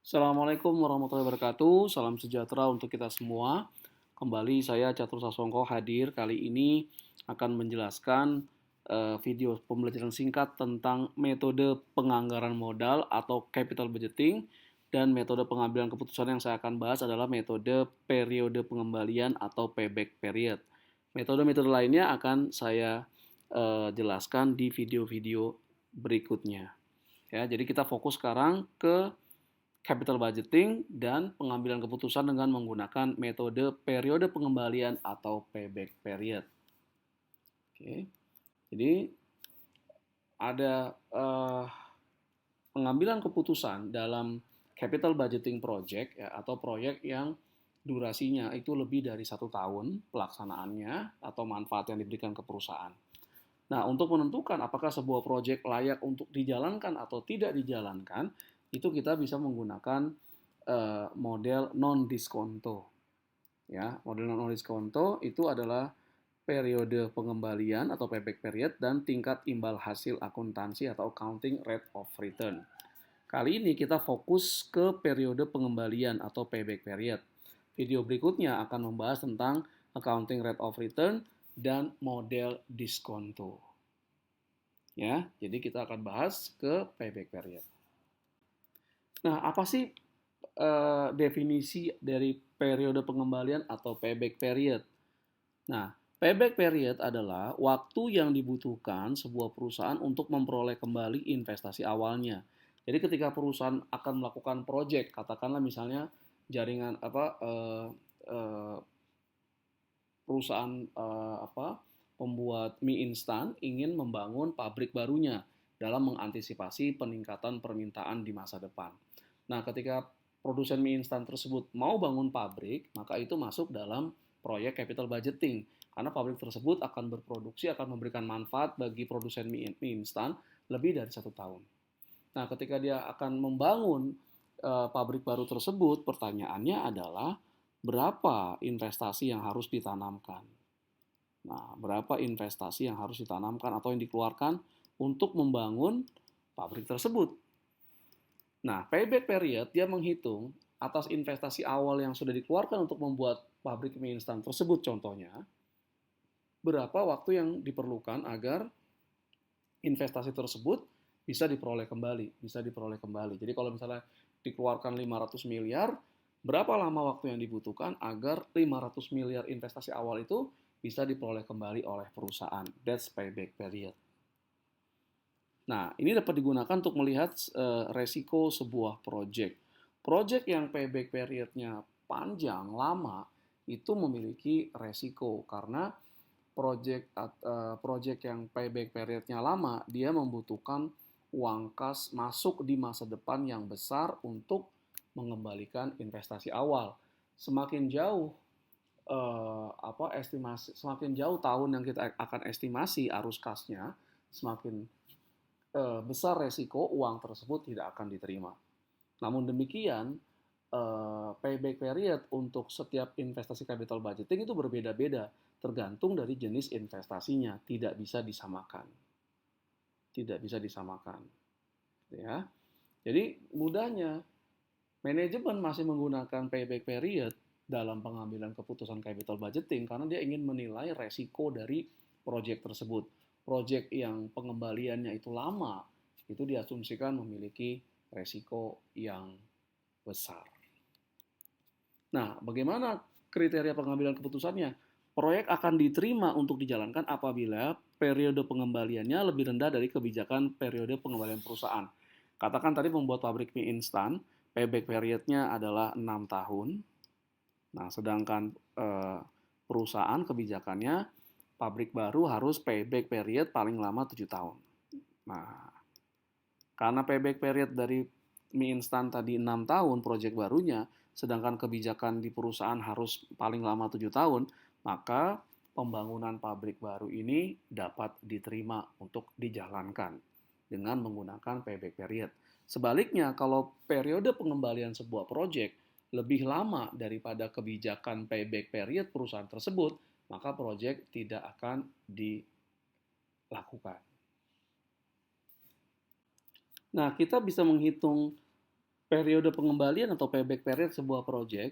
Assalamualaikum warahmatullahi wabarakatuh. Salam sejahtera untuk kita semua. Kembali saya Catur Sasongko hadir kali ini akan menjelaskan video pembelajaran singkat tentang metode penganggaran modal atau capital budgeting, dan metode pengambilan keputusan yang saya akan bahas adalah metode periode pengembalian atau payback period. Metode-metode lainnya akan saya jelaskan di video-video berikutnya. Ya, jadi kita fokus sekarang ke capital budgeting dan pengambilan keputusan dengan menggunakan metode periode pengembalian atau payback period. Oke, jadi ada pengambilan keputusan dalam capital budgeting project ya, atau proyek yang durasinya itu lebih dari 1 tahun pelaksanaannya atau manfaat yang diberikan ke perusahaan. Nah, untuk menentukan apakah sebuah proyek layak untuk dijalankan atau tidak dijalankan, itu kita bisa menggunakan model non diskonto. Ya, model non diskonto itu adalah periode pengembalian atau payback period dan tingkat imbal hasil akuntansi atau accounting rate of return. Kali ini kita fokus ke periode pengembalian atau payback period. Video berikutnya akan membahas tentang accounting rate of return dan model diskonto. Ya, jadi kita akan bahas ke payback period. Nah, apa sih definisi dari periode pengembalian atau payback period? Nah, payback period adalah waktu yang dibutuhkan sebuah perusahaan untuk memperoleh kembali investasi awalnya. Jadi ketika perusahaan akan melakukan proyek, katakanlah misalnya jaringan perusahaan pembuat mie instan ingin membangun pabrik barunya dalam mengantisipasi peningkatan permintaan di masa depan. Nah, ketika produsen mie instan tersebut mau bangun pabrik, maka itu masuk dalam proyek capital budgeting. Karena pabrik tersebut akan berproduksi, akan memberikan manfaat bagi produsen mie instan lebih dari 1 tahun. Nah, ketika dia akan membangun pabrik baru tersebut, pertanyaannya adalah berapa investasi yang harus ditanamkan. Nah, berapa investasi yang harus ditanamkan atau yang dikeluarkan untuk membangun pabrik tersebut. Nah, payback period dia menghitung atas investasi awal yang sudah dikeluarkan untuk membuat pabrik mie instan tersebut contohnya, berapa waktu yang diperlukan agar investasi tersebut bisa diperoleh kembali. Jadi kalau misalnya dikeluarkan 500 miliar, berapa lama waktu yang dibutuhkan agar 500 miliar investasi awal itu bisa diperoleh kembali oleh perusahaan. That's payback period. Nah, ini dapat digunakan untuk melihat resiko sebuah project. Project yang payback periodnya panjang, lama, itu memiliki resiko karena project yang payback periodnya lama, dia membutuhkan uang kas masuk di masa depan yang besar untuk mengembalikan investasi awal. Semakin jauh semakin jauh tahun yang kita akan estimasi arus kasnya, semakin besar resiko uang tersebut tidak akan diterima. Namun demikian, payback period untuk setiap investasi capital budgeting itu berbeda-beda, tergantung dari jenis investasinya, tidak bisa disamakan. Tidak bisa disamakan. Ya. Jadi mudahnya, manajemen masih menggunakan payback period dalam pengambilan keputusan capital budgeting karena dia ingin menilai resiko dari proyek tersebut. Proyek yang pengembaliannya itu lama, itu diasumsikan memiliki resiko yang besar. Nah, bagaimana kriteria pengambilan keputusannya? Proyek akan diterima untuk dijalankan apabila periode pengembaliannya lebih rendah dari kebijakan periode pengembalian perusahaan. Katakan tadi membuat pabrik mie instan, payback periodnya adalah 6 tahun. Nah, sedangkan perusahaan kebijakannya pabrik baru harus payback period paling lama 7 tahun. Nah, karena payback period dari mie instan tadi 6 tahun proyek barunya, sedangkan kebijakan di perusahaan harus paling lama 7 tahun, maka pembangunan pabrik baru ini dapat diterima untuk dijalankan dengan menggunakan payback period. Sebaliknya, kalau periode pengembalian sebuah proyek lebih lama daripada kebijakan payback period perusahaan tersebut, maka proyek tidak akan dilakukan. Nah, kita bisa menghitung periode pengembalian atau payback period sebuah proyek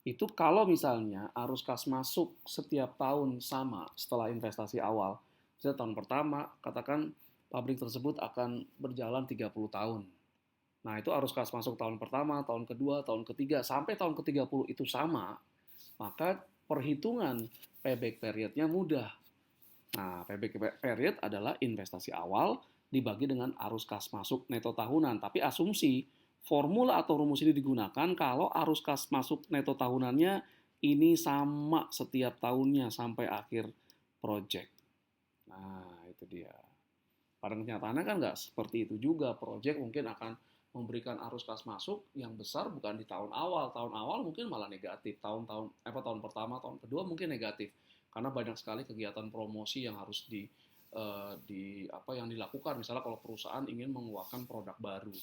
itu kalau misalnya arus kas masuk setiap tahun sama setelah investasi awal. Misalnya tahun pertama, katakan pabrik tersebut akan berjalan 30 tahun. Nah, itu arus kas masuk tahun pertama, tahun kedua, tahun ketiga, sampai tahun ke-30 itu sama, maka perhitungan payback periodnya mudah. Nah, payback period adalah investasi awal dibagi dengan arus kas masuk neto tahunan. Tapi asumsi formula atau rumus ini digunakan kalau arus kas masuk neto tahunannya ini sama setiap tahunnya sampai akhir project. Nah, itu dia. Pada kenyataannya kan nggak seperti itu juga. Project mungkin akan memberikan arus kas masuk yang besar bukan di tahun awal. Tahun awal mungkin malah negatif. Tahun pertama, tahun kedua mungkin negatif. Karena banyak sekali kegiatan promosi yang harus yang dilakukan. Misalnya kalau perusahaan ingin mengeluarkan produk baru,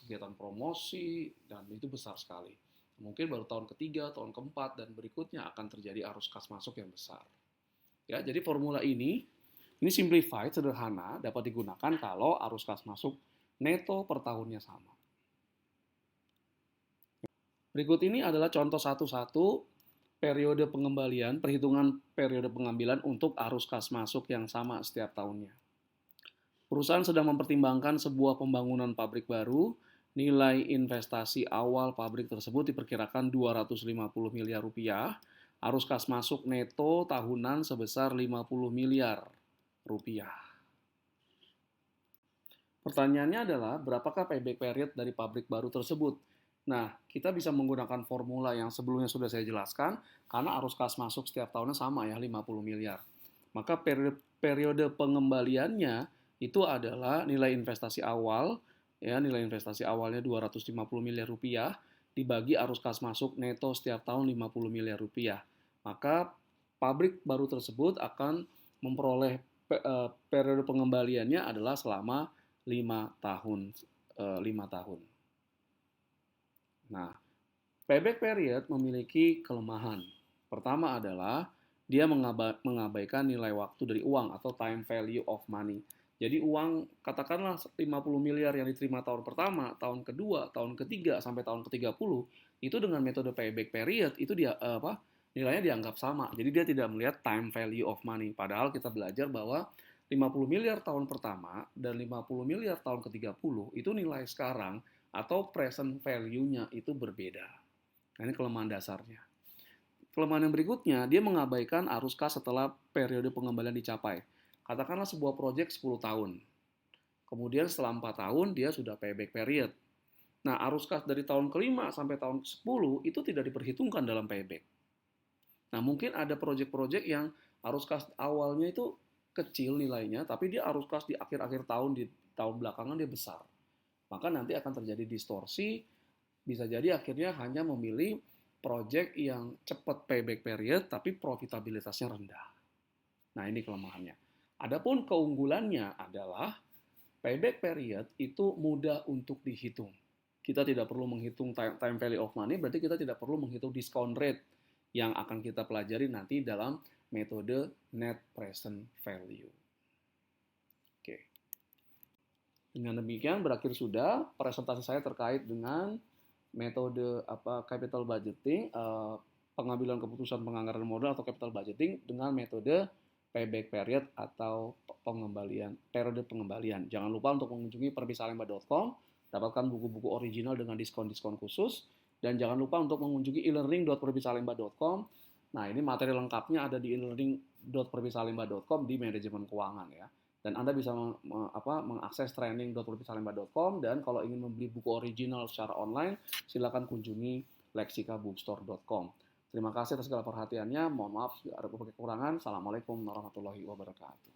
kegiatan promosi dan itu besar sekali. Mungkin baru tahun ketiga, tahun keempat dan berikutnya akan terjadi arus kas masuk yang besar. Ya, jadi formula ini simplified, sederhana, dapat digunakan kalau arus kas masuk neto per tahunnya sama. Berikut ini adalah contoh satu-satu periode pengembalian, perhitungan periode pengambilan untuk arus kas masuk yang sama setiap tahunnya. Perusahaan sedang mempertimbangkan sebuah pembangunan pabrik baru. Nilai investasi awal pabrik tersebut diperkirakan 250 miliar rupiah. Arus kas masuk neto tahunan sebesar 50 miliar rupiah. Pertanyaannya adalah, berapakah payback period dari pabrik baru tersebut? Nah, kita bisa menggunakan formula yang sebelumnya sudah saya jelaskan, karena arus kas masuk setiap tahunnya sama ya, 50 miliar. Maka periode pengembaliannya itu adalah nilai investasi awal, ya, nilai investasi awalnya 250 miliar rupiah, dibagi arus kas masuk neto setiap tahun 50 miliar rupiah. Maka pabrik baru tersebut akan memperoleh periode pengembaliannya adalah selama 5 tahun. 5 tahun. Nah, payback period memiliki kelemahan. Pertama adalah dia mengabaikan nilai waktu dari uang atau time value of money. Jadi uang katakanlah 50 miliar yang diterima tahun pertama, tahun kedua, tahun ketiga sampai tahun ke-30 itu dengan metode payback period itu nilainya dianggap sama. Jadi dia tidak melihat time value of money. Padahal kita belajar bahwa 50 miliar tahun pertama dan 50 miliar tahun ke-30 itu nilai sekarang atau present value-nya itu berbeda. Nah, ini kelemahan dasarnya. Kelemahan yang berikutnya, dia mengabaikan arus kas setelah periode pengembalian dicapai. Katakanlah sebuah proyek 10 tahun. Kemudian setelah 4 tahun, dia sudah payback period. Nah, arus kas dari tahun ke-5 sampai tahun ke-10 itu tidak diperhitungkan dalam payback. Nah, mungkin ada proyek-proyek yang arus kas awalnya itu kecil nilainya, tapi dia arus kas di akhir-akhir tahun, di tahun belakangan dia besar. Maka nanti akan terjadi distorsi, bisa jadi akhirnya hanya memilih project yang cepat payback period, tapi profitabilitasnya rendah. Nah, ini kelemahannya. Adapun keunggulannya adalah payback period itu mudah untuk dihitung. Kita tidak perlu menghitung time value of money, berarti kita tidak perlu menghitung discount rate yang akan kita pelajari nanti dalam metode net present value. Oke. Dengan demikian berakhir sudah presentasi saya terkait dengan metode capital budgeting, pengambilan keputusan penganggaran modal atau capital budgeting dengan metode payback period atau periode pengembalian. Jangan lupa untuk mengunjungi perbisalemba.com, dapatkan buku-buku original dengan diskon-diskon khusus, dan jangan lupa untuk mengunjungi e-learning.perbisalemba.com. Nah, ini materi lengkapnya ada di e-learning.perbisalemba.com di manajemen keuangan ya. Dan Anda bisa mengakses training.perbisalemba.com, dan kalau ingin membeli buku original secara online, silakan kunjungi lexikabookstore.com. Terima kasih atas segala perhatiannya. Mohon maaf jika ada kekurangan. Assalamualaikum warahmatullahi wabarakatuh.